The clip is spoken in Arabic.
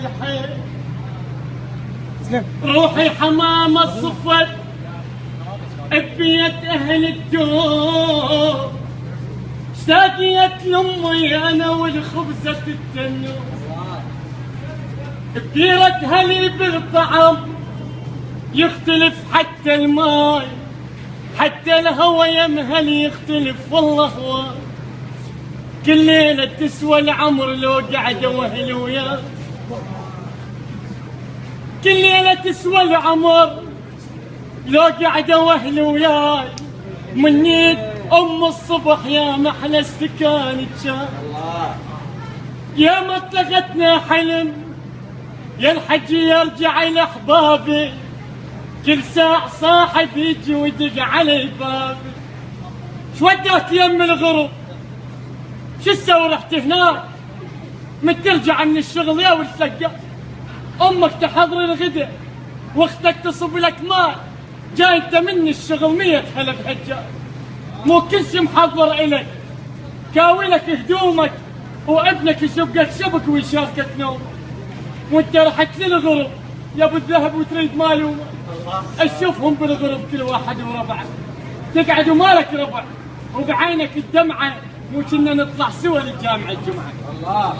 الحين روحي حمامة الصفر ببيت أهل الدور، اشتاقيت لأمي أنا والخبزة التنور، بكيرتها لي بالطعم يختلف حتى الماي، حتى الهوى يمهل يختلف والله هواي، كل ليلة تسوى العمر لو قعد وهل وياي، كل ليلة تسوى العمر لو قعد وهل وياي، منيت ام الصبح يا محلى استكان الشاي، يا ما طلقتنا حلم يا الحج يرجع لاحبابي، كل ساعة صاحب يجي ويدق علي بابي، شوداك يم الغرب شو تسوي رحت هناك، من ترجع من الشغل يا والتلقى امك تحضر الغداء واختك تصب لك ماء، جاي انت من الشغل 100 هلا بهالجاي، مو كل شي محضر الك، كاولك هدومك وابنك يشقك شبك ويشاركك نوم، وانت رحت للغرب يا ابو الذهب وتريد مالومه، اشوفهم بالغرب كل واحد وربعه، تقعد ومالك ربع وبعينك الدمعه، مو كنا نطلع سوا للجامعه الجمعه. الله